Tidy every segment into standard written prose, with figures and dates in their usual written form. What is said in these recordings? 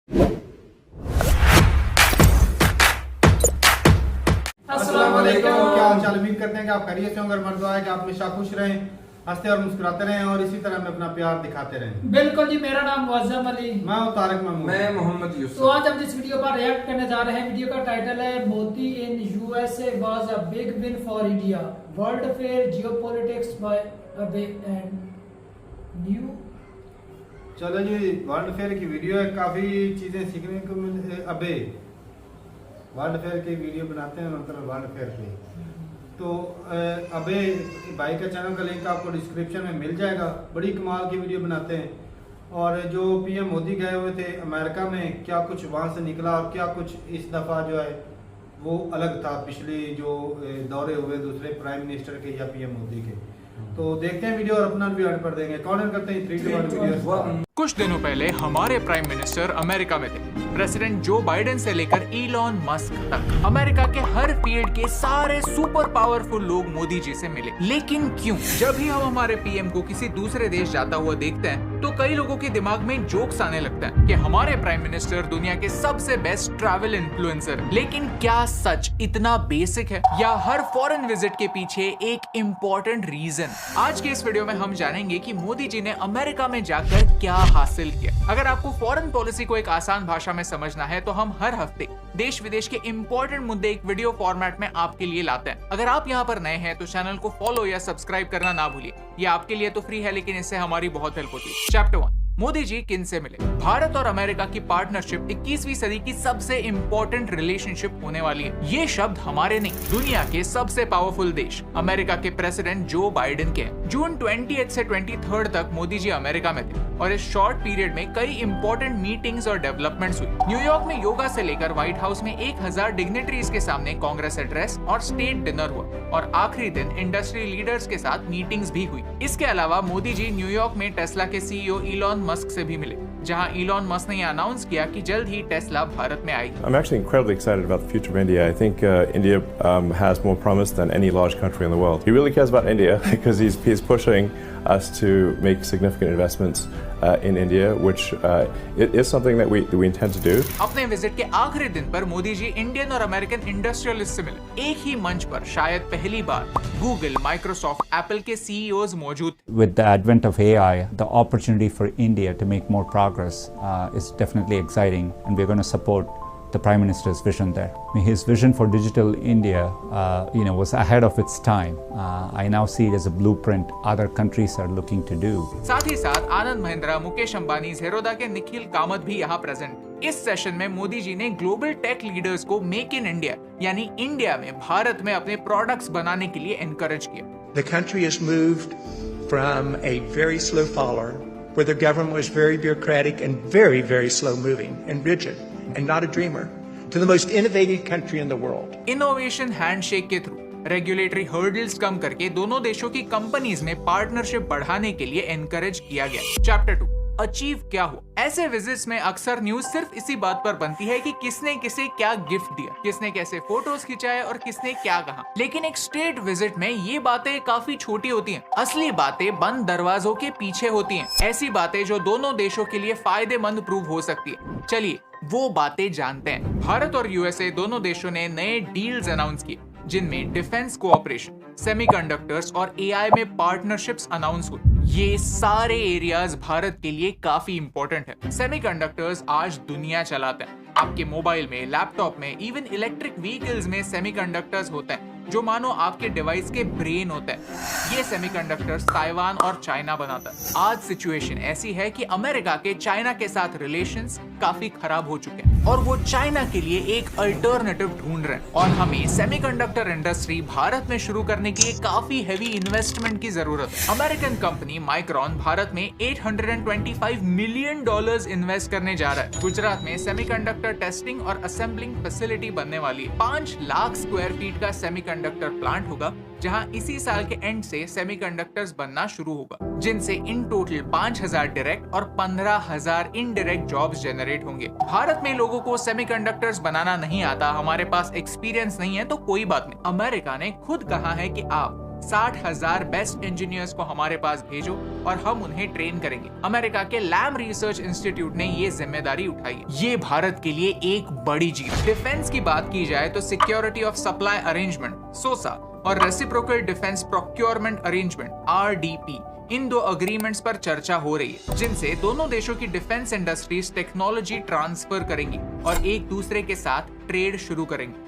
अस्सलाम वालेकुम। क्या हाल चाल? उम्मीद करते हैं कि आप खैरियत से होंगे। मर्द दुआ है कि आप हमेशा खुश रहें, हंसते और मुस्कुराते रहें और इसी तरह में अपना प्यार दिखाते रहें। बिल्कुल जी, मेरा नाम मुअज्जम अली, मैं हूं तारिक महमूद, मैं मोहम्मद यूसुफ। तो आज हम जिस वीडियो पर रिएक्ट करने जा रहे हैं, वीडियो का टाइटल है Modi in USA was a big win for India, world affairs geopolitics by abe and new. चलो जी, वर्ल्ड फेयर की वीडियो है, काफ़ी चीज़ें सीखने को मिल। अबे वर्ल्ड फेयर की वीडियो बनाते हैं, मतलब वर्ल्ड फेयर की, तो अबे भाई का चैनल का लिंक आपको डिस्क्रिप्शन में मिल जाएगा। बड़ी कमाल की वीडियो बनाते हैं। और जो पीएम मोदी गए हुए थे अमेरिका में, क्या कुछ वहाँ से निकला और क्या कुछ इस दफ़ा जो है वो अलग था पिछले जो दौरे हुए दूसरे प्राइम मिनिस्टर के या पीएम मोदी के। तो देखते हैं वीडियो और अपना रिव्यू ऐड कर देंगे। कॉर्नर करते हैं 3 2 1 वीडियो। कुछ दिनों पहले हमारे प्राइम मिनिस्टर अमेरिका में थे। प्रेसिडेंट जो बाइडेन से लेकर इलॉन मस्क तक अमेरिका के हर फील्ड के सारे सुपर पावरफुल लोग मोदी जी से मिले। लेकिन क्यों? जब भी हम हमारे पीएम को किसी दूसरे देश जाता हुआ देखते हैं तो कई लोगों के दिमाग में जोक्स आने लगता है कि हमारे प्राइम मिनिस्टर दुनिया के सबसे बेस्ट ट्रैवल इन्फ्लुएंसर। लेकिन क्या सच इतना बेसिक है या हर फॉरेन विजिट के पीछे एक इम्पोर्टेंट रीजन? आज के इस वीडियो में हम जानेंगे कि मोदी जी ने अमेरिका में जाकर क्या हासिल किया। अगर आपको फॉरेन पॉलिसी को एक आसान भाषा में समझना है तो हम हर हफ्ते देश विदेश के इंपॉर्टेंट मुद्दे एक वीडियो फॉर्मेट में आपके लिए लाते हैं। अगर आप यहाँ पर नए हैं तो चैनल को फॉलो या सब्सक्राइब करना ना भूलिए। ये आपके लिए तो फ्री है, लेकिन इससे हमारी बहुत हेल्प होती है। चैप्टर 1, मोदी जी किन से मिले? भारत और अमेरिका की पार्टनरशिप 21वीं सदी की सबसे इंपॉर्टेंट रिलेशनशिप होने वाली है। ये शब्द हमारे नहीं, दुनिया के सबसे पावरफुल देश अमेरिका के प्रेसिडेंट जो बाइडेन के हैं। जून 28 से 23 तक मोदी जी अमेरिका में थे और इस शॉर्ट पीरियड में कई इंपॉर्टेंट मीटिंग्स और डेवलपमेंट्स हुई। न्यूयॉर्क में योगा से लेकर व्हाइट हाउस में 1000 डिग्निटरीज के सामने कांग्रेस एड्रेस और स्टेट डिनर हुआ और आखिरी दिन इंडस्ट्री लीडर्स के साथ मीटिंग्स भी हुई। इसके अलावा मोदी जी न्यूयॉर्क में टेस्ला के सीईओ इलॉन मस्क से भी मिले, जहां इलॉन मस्क ने अनाउंस किया कि जल्द ही टेस्ला भारत में आएगी। I'm actually incredibly excited about the future of India. I think India has more promise than any large country in the world. He really cares about India because he's pushing us to make significant investments in India, which it is something that we intend to do. अपने visit के आखिरी दिन पर Modi ji Indian और American industrialist से मिले। एक ही मंच पर शायद पहली बार गूगल, माइक्रोसॉफ्ट, एप्पल के सीईओज मौजूद। With the advent of AI, the opportunity for India to make more progress is definitely exciting, and we're going to support the Prime Minister's vision there. His vision for digital India, was ahead of its time. I now see it as a blueprint other countries are looking to do. साथ ही साथ आनंद महिंद्रा, मुकेश अंबानी, ज़ेरोदा के निखिल कामत भी यहाँ present. इस session में मोदी जी ने global tech leaders को make in India यानी इंडिया में, भारत में अपने प्रोडक्ट्स बनाने के लिए एनकरेज किया। The country has moved from a very slow follower, where the government was very bureaucratic and very, very slow moving and rigid and not a dreamer, to the most innovative country in the world. Innovation handshake के through regulatory hurdles कम करके दोनों देशों की companies में partnership बढ़ाने के लिए encourage किया गया। चैप्टर 2, अचीव क्या हुआ? ऐसे विजिट्स में अक्सर न्यूज सिर्फ इसी बात पर बनती है कि किसने किसे क्या गिफ्ट दिया, किसने कैसे फोटोज खिंचाए और किसने क्या कहा। लेकिन एक स्टेट विजिट में ये बातें काफी छोटी होती हैं। असली बातें बंद दरवाजों के पीछे होती हैं। ऐसी बातें जो दोनों देशों के लिए फायदेमंद प्रूव हो सकती है। चलिए वो बातें जानते हैं। भारत और यूएसए दोनों देशों ने नए डील्स अनाउंस किए, जिनमें डिफेंस कोऑपरेशन, सेमीकंडक्टर्स और एआई में पार्टनरशिप्स अनाउंस हुई। ये सारे एरियाज भारत के लिए काफी इंपॉर्टेंट है। सेमीकंडक्टर्स आज दुनिया चलाते हैं। आपके मोबाइल में, लैपटॉप में, इवन इलेक्ट्रिक व्हीकल्स में सेमीकंडक्टर्स होते हैं जो मानो आपके डिवाइस के ब्रेन होते हैं। ये सेमीकंडक्टर्स ताइवान और चाइना बनाता है। आज सिचुएशन ऐसी है कि अमेरिका के चाइना के साथ रिलेशंस काफी खराब हो चुके हैं और वो चाइना के लिए एक अल्टरनेटिव ढूंढ रहे हैं। और हमें सेमीकंडक्टर इंडस्ट्री भारत में शुरू करने के लिए काफी हेवी इन्वेस्टमेंट की जरूरत है। अमेरिकन कंपनी माइक्रॉन भारत में $825 मिलियन इन्वेस्ट करने जा रहा है। गुजरात में सेमीकंडक्टर टेस्टिंग और असेंबलिंग फैसिलिटी बनने वाली है। 5 लाख स्क्वायर फीट का सेमीकंडक्टर प्लांट होगा, जहां इसी साल के एंड से सेमीकंडक्टर्स बनना शुरू होगा, जिनसे इन टोटल 5000 डायरेक्ट और 15000 इनडायरेक्ट जॉब्स जनरेट होंगे। भारत में लोगों को सेमीकंडक्टर्स बनाना नहीं आता, हमारे पास एक्सपीरियंस नहीं है, तो कोई बात नहीं। अमेरिका ने खुद कहा है कि आप 60,000 बेस्ट इंजीनियर्स को हमारे पास भेजो और हम उन्हें ट्रेन करेंगे। अमेरिका के लैम रिसर्च इंस्टीट्यूट ने ये जिम्मेदारी उठाई है। ये भारत के लिए एक बड़ी जीत। डिफेंस की बात की जाए तो सिक्योरिटी ऑफ सप्लाई अरेंजमेंट सोसा और reciprocal defence procurement arrangement RDP, इन 2 अग्रीमेंट्स पर चर्चा हो रही है, जिनसे दोनों देशों की डिफेंस इंडस्ट्रीज टेक्नोलॉजी ट्रांसफर करेंगी और एक दूसरे के साथ ट्रेड शुरू करेंगी।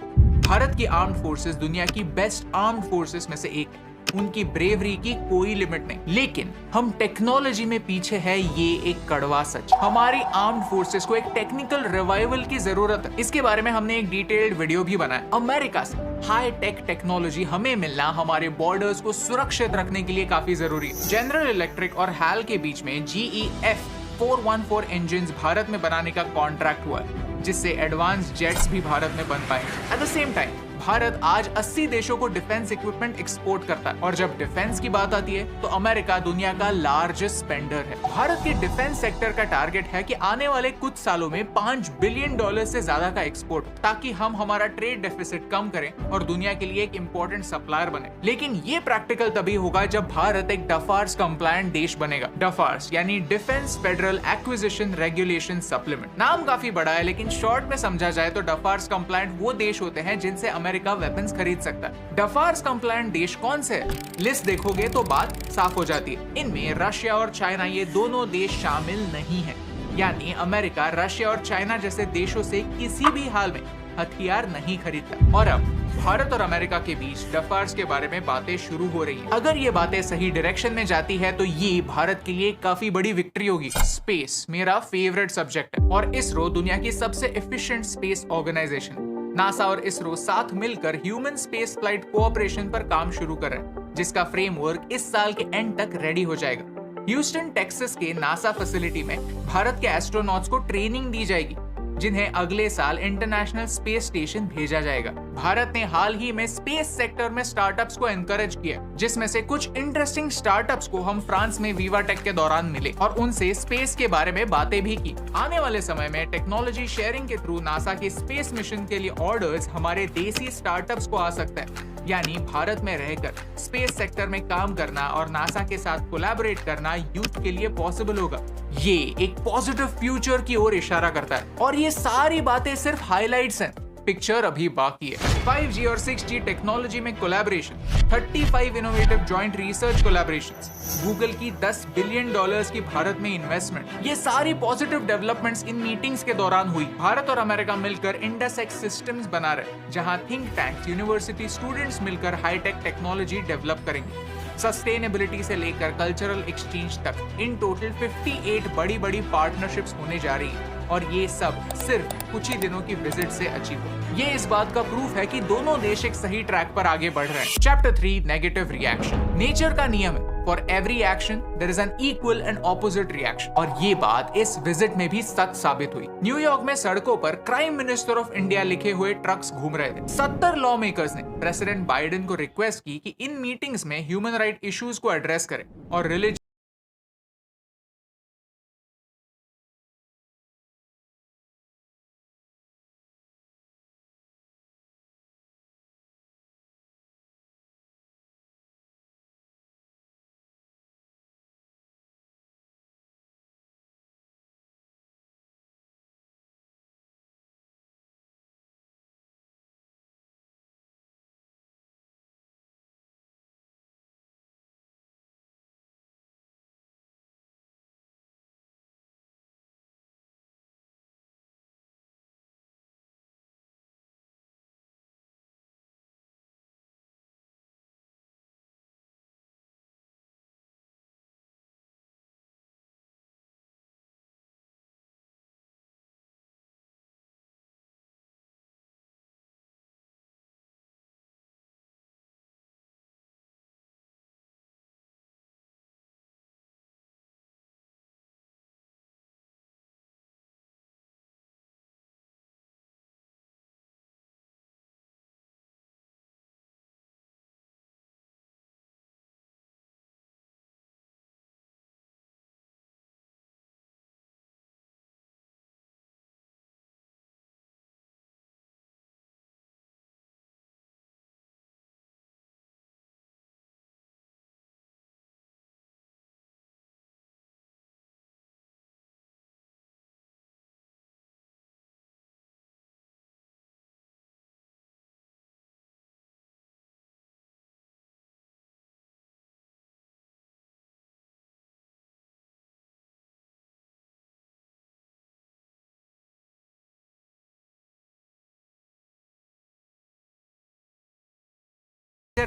भारत की आर्म्ड फोर्सेस दुनिया की बेस्ट आर्म्ड फोर्सेस में से एक है। उनकी ब्रेवरी की कोई लिमिट नहीं, लेकिन हम टेक्नोलॉजी में पीछे है, ये एक कड़वा सच। हमारी आर्म्ड फोर्सेस को एक टेक्निकल रिवाइवल की जरूरत है। इसके बारे में हमने एक डिटेल्ड वीडियो भी बनाया। अमेरिका से हाई टेक टेक्नोलॉजी हमें मिलना हमारे बॉर्डर्स को सुरक्षित रखने के लिए काफी जरूरी है। जनरल इलेक्ट्रिक और HAL के बीच में GE F414 इंजिन भारत में बनाने का कॉन्ट्रैक्ट हुआ है, जिससे एडवांस जेट्स भी भारत में बन पाएंगे। At the same time Bharat आज 80 देशों को डिफेंस इक्विपमेंट एक्सपोर्ट करता है, और जब डिफेंस की बात आती है तो अमेरिका दुनिया का लार्जेस्ट स्पेंडर है। भारत के डिफेंस सेक्टर का टारगेट है कि आने वाले कुछ सालों में $5 बिलियन से ज्यादा का एक्सपोर्ट, ताकि हम हमारा ट्रेड डेफिसिट कम करें और दुनिया के लिए एक इंपॉर्टेंट सप्लायर बने। लेकिन ये प्रैक्टिकल तभी होगा जब भारत एक डफार्स कंप्लायंट देश बनेगा। डफार्स यानी defence federal acquisition regulation supplement. नाम काफी बड़ा है, लेकिन शॉर्ट में समझा जाए तो डफार्स कंप्लायंट वो देश होते हैं जिनसे अमेरिका वेपन्स खरीद सकता है। डफार्स कंप्लायंट देश कौन से है? लिस्ट देखोगे तो बात साफ हो जाती है। इनमें रशिया और चाइना, ये दोनों देश शामिल नहीं है। यानी अमेरिका रशिया और चाइना जैसे देशों से किसी भी हाल में हथियार नहीं खरीदता। और अब भारत और अमेरिका के बीच डफार्स के बारे में बातें शुरू हो रही हैं। अगर ये बातें सही डायरेक्शन में जाती है तो ये भारत के लिए काफी बड़ी विक्ट्री होगी। स्पेस मेरा फेवरेट सब्जेक्ट है, और इसरो दुनिया की सबसे एफिशिएंट स्पेस ऑर्गेनाइजेशन। नासा और इसरो साथ मिलकर ह्यूमन स्पेस फ्लाइट कोऑपरेशन पर काम शुरू कर रहे हैं, जिसका फ्रेमवर्क इस साल के एंड तक रेडी हो जाएगा। ह्यूस्टन टेक्सास के नासा फैसिलिटी में भारत के एस्ट्रोनॉट्स को ट्रेनिंग दी जाएगी, जिन्हें अगले साल इंटरनेशनल स्पेस स्टेशन भेजा जाएगा। भारत ने हाल ही में स्पेस सेक्टर में स्टार्टअप्स को एनकरेज किया, जिसमें से कुछ इंटरेस्टिंग स्टार्टअप्स को हम फ्रांस में वीवा टेक के दौरान मिले और उनसे स्पेस के बारे में बातें भी की। आने वाले समय में टेक्नोलॉजी शेयरिंग के थ्रू नासा के स्पेस मिशन के लिए ऑर्डर्स हमारे देसी स्टार्टअप्स को आ सकता है। यानी भारत में रहकर स्पेस सेक्टर में काम करना और नासा के साथ कोलैबोरेट करना यूथ के लिए पॉसिबल होगा। ये एक पॉजिटिव फ्यूचर की ओर इशारा करता है, और ये सारी बातें सिर्फ हाइलाइट्स हैं। पिक्चर अभी बाकी है। 5G और 6G टेक्नोलॉजी में collaboration, 35 innovative joint research collaborations, Google की $10 बिलियन की भारत में इन्वेस्टमेंट, ये सारी पॉजिटिव डेवलपमेंट्स इन मीटिंग्स के दौरान हुई। भारत और अमेरिका मिलकर इंडसएक्स सिस्टम्स बना रहे, जहां थिंक टैंक्स, यूनिवर्सिटी स्टूडेंट्स मिलकर हाईटेक टेक्नोलॉजी डेवलप करेंगे। सस्टेनेबिलिटी से लेकर कल्चरल एक्सचेंज तक इन टोटल 58 बड़ी बड़ी पार्टनरशिप्स होने जा रही है, और ये सब सिर्फ कुछ ही दिनों की विजिट से अचीव हो। ये इस बात का प्रूफ है कि दोनों देश एक सही ट्रैक पर आगे बढ़ रहे हैं। Chapter 3 negative reaction. नेचर का नियम है, for every action there is an equal and opposite reaction, और ये बात इस विजिट में भी सच साबित हुई। न्यूयॉर्क में सड़कों पर प्राइम मिनिस्टर ऑफ इंडिया लिखे हुए ट्रक्स घूम रहे थे। 70 लॉ मेकर्स ने प्रेसिडेंट बाइडेन को रिक्वेस्ट की कि इन मीटिंग्स में ह्यूमन राइट इश्यूज को एड्रेस करें और रिलीजन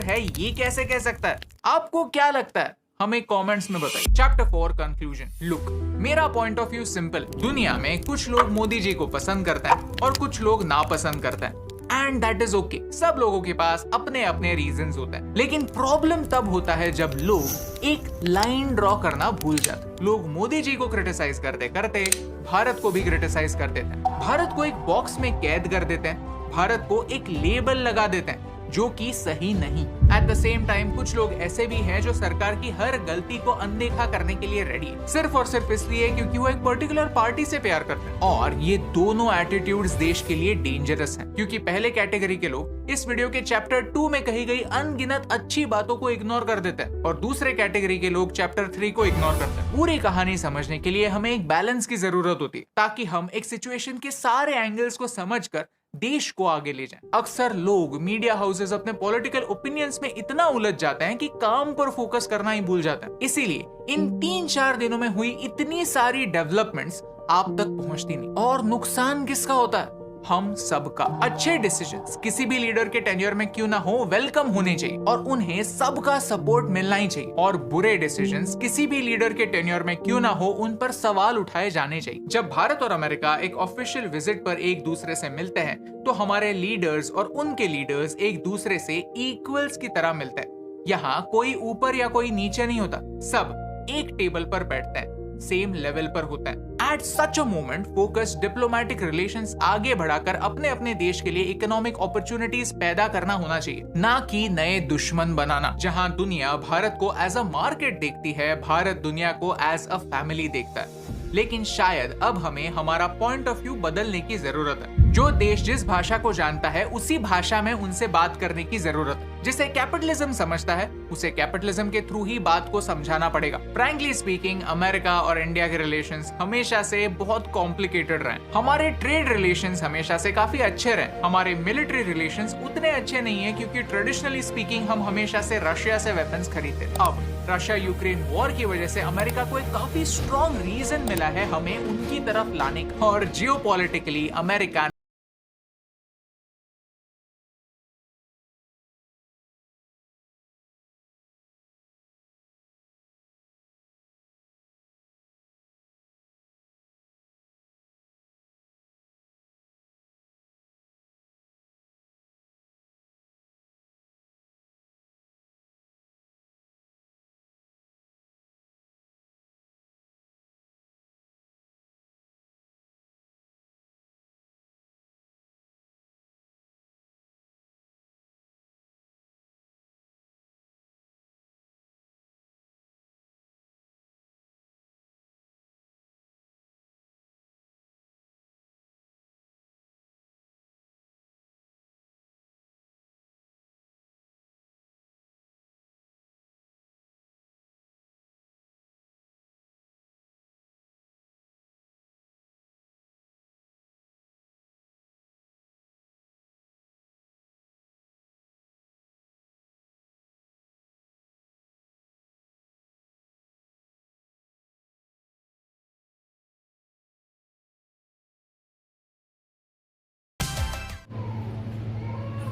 न्यूक्लियर है ये कैसे कह सकता है? आपको क्या लगता है? हमें कमेंट्स में बताइए। Chapter 4 conclusion. लुक, मेरा पॉइंट ऑफ व्यू सिंपल। दुनिया में कुछ लोग मोदी जी को पसंद करते हैं और कुछ लोग नापसंद करते हैं, एंड दैट इज ओके। सब लोगों के पास अपने अपने रीजंस होते हैं, लेकिन प्रॉब्लम तब होता है जब लोग एक लाइन ड्रॉ करना भूल जाते हैं। लोग मोदी जी को क्रिटिसाइज करते करते भारत को भी क्रिटिसाइज कर देते हैं, भारत को एक बॉक्स में कैद कर देते हैं, भारत को एक लेबल लगा देते हैं जो कि सही नहीं। एट द सेम टाइम कुछ लोग ऐसे भी हैं जो सरकार की हर गलती को अनदेखा करने के लिए रेडी है, सिर्फ और सिर्फ इसलिए क्योंकि वो एक पर्टिकुलर पार्टी से प्यार करते हैं। और ये दोनों एटीट्यूड्स देश के लिए डेंजरस हैं, क्योंकि पहले कैटेगरी के लोग इस वीडियो के चैप्टर 2 में कही गई अनगिनत अच्छी बातों को इग्नोर कर देते हैं और दूसरे कैटेगरी के लोग चैप्टर 3 को इग्नोर करते हैं। पूरी कहानी समझने के लिए हमें एक बैलेंस की जरूरत होती है, ताकि हम एक सिचुएशन के सारे एंगल्स को समझकर देश को आगे ले जाएं। अक्सर लोग, मीडिया हाउसेस अपने पॉलिटिकल ओपिनियंस में इतना उलझ जाते हैं कि काम पर फोकस करना ही भूल जाते हैं। इसीलिए इन 3-4 दिनों में हुई इतनी सारी डेवलपमेंट्स आप तक पहुंचती नहीं, और नुकसान किसका होता है? हम सबका। अच्छे डिसीजंस किसी भी लीडर के टेन्योर में क्यों ना हो वेलकम होने चाहिए और उन्हें सबका सपोर्ट मिलना ही चाहिए, और बुरे डिसीजंस किसी भी लीडर के टेन्योर में क्यों ना हो उन पर सवाल उठाए जाने चाहिए। जब भारत और अमेरिका एक ऑफिशियल विजिट पर एक दूसरे से मिलते हैं तो हमारे लीडर्स और उनके लीडर्स एक दूसरे से इक्वल्स की तरह मिलते हैं। यहाँ कोई ऊपर या कोई नीचे नहीं होता, सब एक टेबल पर बैठते हैं, सेम लेवल पर होता है। At such a moment focus diplomatic relations आगे बढ़ाकर अपने अपने देश के लिए इकोनॉमिक अपॉर्चुनिटीज पैदा करना होना चाहिए, ना कि नए दुश्मन बनाना। जहां दुनिया भारत को एज अ मार्केट देखती है, भारत दुनिया को एज अ फैमिली देखता है। लेकिन शायद अब हमें हमारा पॉइंट ऑफ व्यू बदलने की जरूरत है। जो देश जिस भाषा को जानता है उसी भाषा में उनसे बात करने की जरूरत है। जिसे कैपिटलिज्म समझता है उसे कैपिटलिज्म के थ्रू ही बात को समझाना पड़ेगा। फ्रैंकली स्पीकिंग, अमेरिका और इंडिया के रिलेशंस हमेशा से बहुत कॉम्प्लिकेटेड रहे। हमारे ट्रेड रिलेशंस हमेशा से काफी अच्छे रहे। हमारे मिलिट्री रिलेशंस उतने अच्छे नहीं है, क्योंकि ट्रेडिशनली स्पीकिंग हम हमेशा से रशिया से वेपन्स खरीदते। अब रशिया यूक्रेन वॉर की वजह से अमेरिका को एक काफी स्ट्रॉन्ग रीजन मिला है हमें उनकी तरफ लाने का, और जियोपॉलिटिकली अमेरिका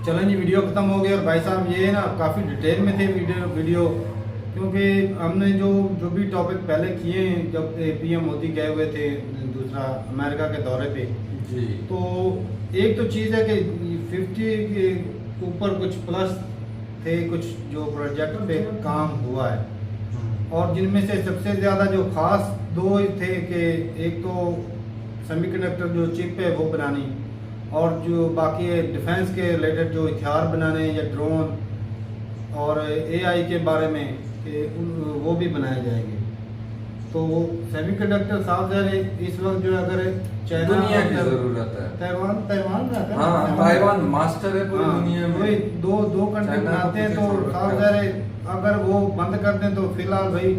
चलें जी, वीडियो खत्म हो गया। और भाई साहब ये ना काफ़ी डिटेल में थे वीडियो क्योंकि हमने जो भी टॉपिक पहले किए हैं, जब पीएम मोदी गए हुए थे दूसरा अमेरिका के दौरे पे जी, तो एक तो चीज़ है कि 50 के ऊपर कुछ प्लस थे, कुछ जो प्रोजेक्ट पे काम हुआ है, और जिनमें से सबसे ज़्यादा जो खास दो थे कि एक तो सेमीकंडक्टर जो चिप है वो बनानी, और जो बाकी डिफेंस के रिलेटेड जो हथियार बनाने या ड्रोन और एआई के बारे में कि वो भी बनाए जाएंगे। तो सेमीकंडक्टर साफ ज़ाहिर इस वक्त जो अगर चाइना दुनिया की जरूरत है, ताइवान रहता है, हाँ, ताइवान मास्टर है पूरी दुनिया में। वही दो कंट्री बनाते हैं, तो साफ ज़ाहिर अगर वो बंद कर दें तो फिलहाल भाई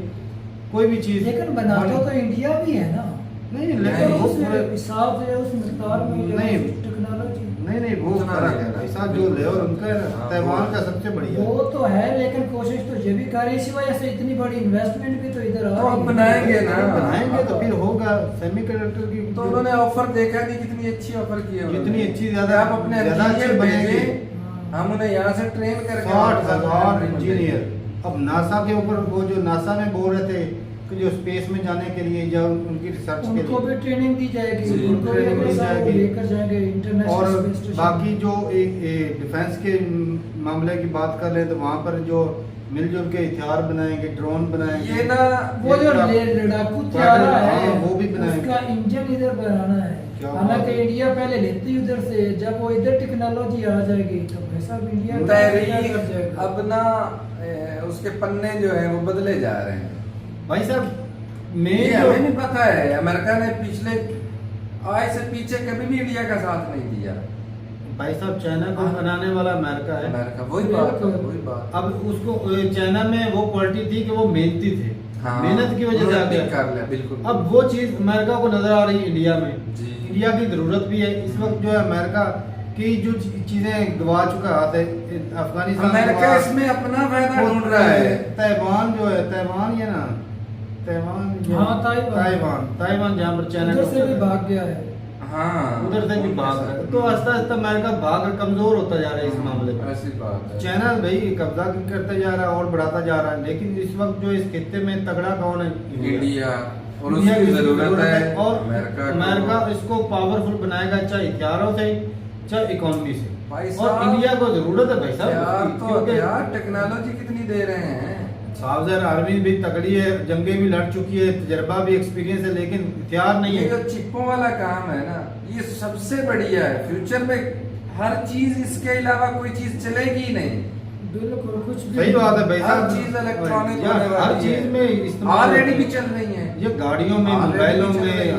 कोई भी चीज़, लेकिन बनाता तो इंडिया भी है ना। नहीं, लेकिन उस हिसाब से उस मिकदार में नहीं, टेक्नोलॉजी नहीं वो फर्क है भाई साहब, जो ले और उनका ताइवान का सबसे बढ़िया वो तो है, लेकिन कोशिश तो ये भी कर रही, इसी वजह से इतनी बड़ी इन्वेस्टमेंट भी तो इधर आ तो रही है। बनाएंगे ना, बनाएंगे तो फिर होगा सेमीकंडक्टर की। तो उन्होंने ऑफर देखा कि कितनी अच्छी ऑफर की है, जितनी अच्छी ज्यादा आप अपने ज्यादा अच्छे बनेंगे हम उन्हें यहाँ से ट्रेन करके 60,000 इंजीनियर। अब नासा के ऊपर वो जो नासा में बोल रहे थे कि जो स्पेस में जाने के लिए या उनकी रिसर्च के उनको भी लिए ट्रेनिंग दी जाएगी, जी, उनको भी ट्रेनिंग दी ऐसा जाएगी। लेकर जाएंगे इंटरनेशनल और स्पेस स्टेशन। बाकी जो डिफेंस के मामले की बात कर ले तो वहाँ पर जो मिलजुल के हथियार बनाएंगे, ड्रोन बनाएंगे, ये ना वो जो लड़ाकू त्यारा है हाँ, वो भी बनाएंगे। उसका इंजन इधर बनाना है। क्या हालांकि बात है। इंडिया पहले लेती उधर से, जब वो इधर टेक्नोलॉजी आ जाएगी तो वैसा भी इंडिया क्या तहरीक कर जाएगा। अब ना उसके पन्ने जो है वो बदले जा रहे हैं। भाई साहब ये मेन हमें जो नहीं पता है, अमेरिका ने पिछले आज से पीछे कभी भी इंडिया का साथ नहीं दिया। भाई साहब चाइना को हाँ। बनाने वाला अमेरिका है। अमेरिका वही बात, वही बात। अब उसको चाइना में वो क्वालिटी थी कि वो मेहनती थे, हाँ, मेहनत की वजह से उन्होंने आ गया। पिक कर लिया, बिल्कुल। अब वो चीज अमेरिका को नजर आ रही है इंडिया में। जी। इंडिया की जरूरत भी है इस वक्त। जो है अमेरिका की जो चीजें गवा चुका हाथ है, अफगानिस्तान अमेरिका गवा- इसमें अपना फायदा वो ढूंढ रहा है। ताइवान जो है, ताइवान ये ना ताइवान जो- हाँ, ताइवान जहाँ पर चाइना उधर का से भी होता है। भाग गया है। हाँ, उधर से भी भाग रहा है। तो आस्ता आस्ता अमेरिका भाग कमजोर होता जा रहा है इस मामले में। ऐसी बात है। चाइना भाई कब्जा करता जा रहा है और बढ़ाता जा रहा है, लेकिन इस वक्त जो इस खित्ते में तगड़ा कौन है? इंडिया, और इंडिया उसकी की जरूरत है। और अमेरिका अमेरिका इसको पावरफुल बनाएगा, चाहे हथियारों से चाहे इकोनॉमी से। भाई और साहब, इंडिया को जरूरत है भाई साहब यार उसकी, तो क्योंकि यार टेक्नोलॉजी कितनी दे रहे हैं। साहब ज़रा आर्मी भी तगड़ी है, जंगे भी लड़ चुकी है, तजर्बा भी, एक्सपीरियंस है, लेकिन हथियार नहीं ये जो है। चिप्पों वाला काम है ना, ये सबसे बढ़िया है। फ्यूचर में हर चीज इसके अलावा कोई चीज चलेगी ही नहीं। बिल्कुल कुछ भी सही बात है भाई हर साहब। चीज इलेक्ट्रॉनिक यार, होने हर वाली चीज है। में इस्तेमाल ऑलरेडी होती भी है। चल रही है। ये गाड़ियों में, Already मोबाइलों भी चल में, रही है।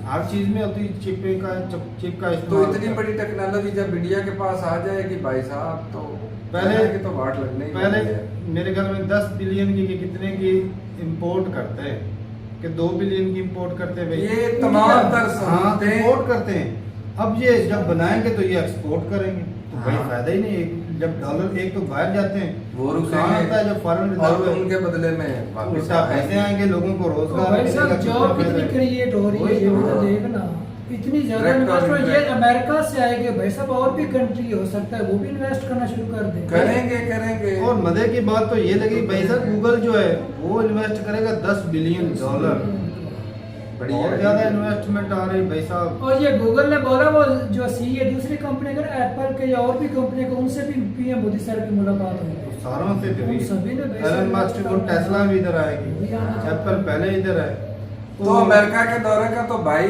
हर चीज में होती है चिप का तो इस्तेमाल। इतनी बड़ी टेक्नोलॉजी जब इंडिया के पास आ जाएगी भाई साहब, तो पहले की तो वाट लगने ही पहले वाली है। मेरे ख्याल में 10 बिलियन की कितने की इंपोर्ट करते हैं कि 2 बिलियन की इंपोर्ट करते हैं भाई। ये तमाम तर हाँ सहूलतें- इंपोर्ट करते हैं। अब ये जब बनाएंगे तो ये एक्सपोर्ट करेंगे, तो भाई हाँ। फायदा ही नहीं है। जब डॉलर एक तो बाहर जाते हैं, वो नुकसान रुकेंगे। होता है। जब फॉरेन और रिजर्व है, उनके बदले में वापस उल्टा पैसे आएंगे, लोगों को तो रोजगार भाई साहब मिलेगा, जॉब कितना कितनी फायदा है। क्रिएट हो रही है, ये भी तो देखना। इतनी ज्यादा Direct और इन्वेस्टमेंट ये indirect। अमेरिका से आएंगे भाई साहब, और भी कंट्री हो सकता है वो भी इन्वेस्ट करना शुरू कर दे। करेंगे। और मजे की बात तो ये लगी भाई साहब, गूगल जो है वो इन्वेस्ट करेगा $10 बिलियन। बढ़िया बहुत है। ज्यादा इन्वेस्टमेंट आ रही है भाई साहब। और ये गूगल ने बोला वो जो सीईओ दूसरी कंपनी का, एप्पल के या और भी कंपनी का, उनसे भी पीएम मोदी सर की मुलाकात हुई। सारों से उन सभी ने भाई एलन साहब मस्क को टेस्ला भी इधर आएगी, भी आना चाहिए। एप्पल पहले इधर है। तो अमेरिका के दौरे का तो भाई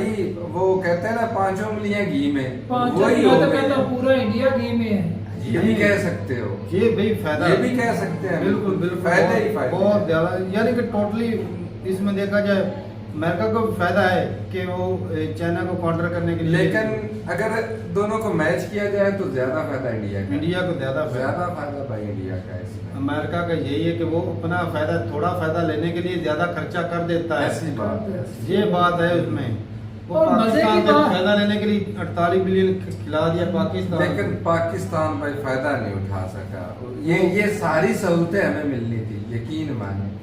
वो कहते हैं ना, 5 उंगलियां घी में, पांच वही तो हो गई। कहता पूरा इंडिया गेम में है। ये भी कह सकते हो, ये भाई फायदा, ये भी कह सकते हैं। बिल्कुल बिल्कुल फायदे ही फायदे। बहुत ज्यादा, यानी कि टोटली इसमें देखा जाए अमेरिका को फायदा है कि वो चाइना को काउंटर करने के लिए। लेकिन अगर दोनों को मैच किया जाए तो ज्यादा फायदा इंडिया का। इंडिया को ज्यादा ज्यादा फायदा भाई इंडिया का है इसमें। अमेरिका का यही है कि वो अपना फायदा, थोड़ा फायदा लेने के लिए ज्यादा खर्चा कर देता है। ऐसी बात है। ये बात है उसमें। वो और मजे की पाकिस्तान से बात- फायदा लेने के लिए 48 बिलियन खिला दिया पाकिस्तान। लेकिन पाकिस्तान भाई फायदा नहीं उठा सका। ये सारी सहूलतें हमें मिलनी थी, यकीन माने।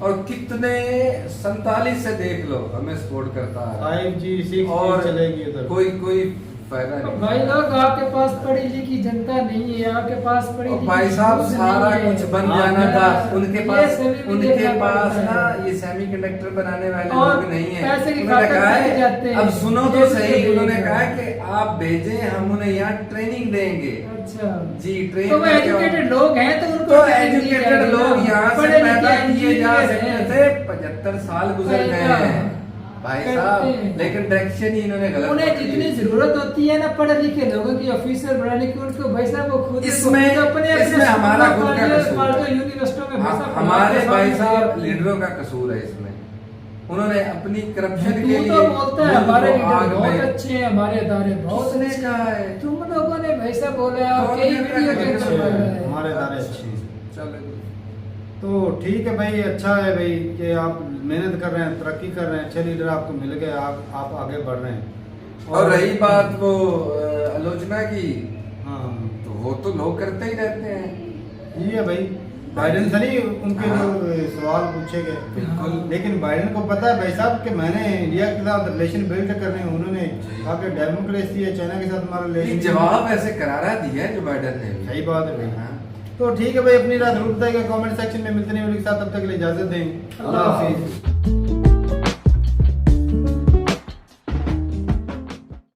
और कितने 47 से देख लो हमें सपोर्ट करता है 5G 6G और चलेगी उधर। कोई फायदा तो नहीं। भाई लोग आपके पास पढ़ी लिखी जनता नहीं है, आपके पास पढ़ी और लिखी भाई साहब यूथ सारा नहीं है। कुछ बन हाँ, जाना था उनके ये पास। सभी भी उनके देखना पास पड़ता ना है। ये सेमीकंडक्टर बनाने वाले और लोग नहीं है। पैसे की उन्होंने खातिर कहा लेके है, जाते हैं। अब सुनो ये तो भी सही, तो उन्होंने देखना। कहा कि आप भेजें, हम उन्हें यहाँ ट्रेनिंग देंगे। अच्छा जी, ट्रेन तो वो एजुकेटेड लोग हैं तो उनको तो training दी एजुकेटेड जाएगी लोग ना। यहाँ से पढ़े लिखे पैदा किए जा engineer सकते हैं। थे। 75 साल गुजर गए सही हैं कहा। भाई करते साहब, हैं। लेकिन डायरेक्शन ही इन्होंने गलत उन्हें पकड़ी। जितनी जरूरत होती है ना पढ़े लिखे लोगों की ऑफिसर बनाने की, उनको भाई साहब वो खुद इसमें- इसमें हमारा खुद का कसूर है। यूनिवर्सिटियों में भाई साहब हमारे भाई साहब पढ़ाते हैं। लीडरों का कसूर है इसमें। उन्होंने अपनी करप्शन तू के तो लिए बोलता है मुल्क हमारे को लीडर आग बहुत में- अच्छे हैं, हमारे अदारे बहुत किसने अच्छे कहा हैं। है? तुम लोगों ने भाई साहब बोले आप कौन कई कहता वीडियो है के कि अंदर बोल रहे हैं। हमारे इदारे अच्छे हैं। चलो। तो ठीक है भाई, अच्छा है भाई कि आप मेहनत कर रहे हैं, तरक्की कर रहे हैं, अच्छे लीडर आपको मिल गए, आप आगे बढ़ रहे हैं। और रही बात वो आलोचना की, हाँ तो वो तो लोग करते ही रहते हैं। ये है भाई, बाइडेन से नहीं, उनके हाँ। जो सवाल पूछे गए। बिल्कुल। लेकिन बाइडेन को पता है भाई साहब कि मैंने इंडिया के साथ रिलेशन बिल्ड करने हैं। उन्होंने जी। कहा कि डेमोक्रेसी है, चाइना के साथ हमारा एक रिलेशन। जवाब ऐसे करारा दिया है जो बाइडेन ने भी। सही बात है भाई। हाँ। तो ठीक है भाई, अपनी रात रुकता है कमेंट सेक्शन में मिलते नहीं, उनके साथ तब तक के लिए इजाजत दें। अल्लाह हाफिज।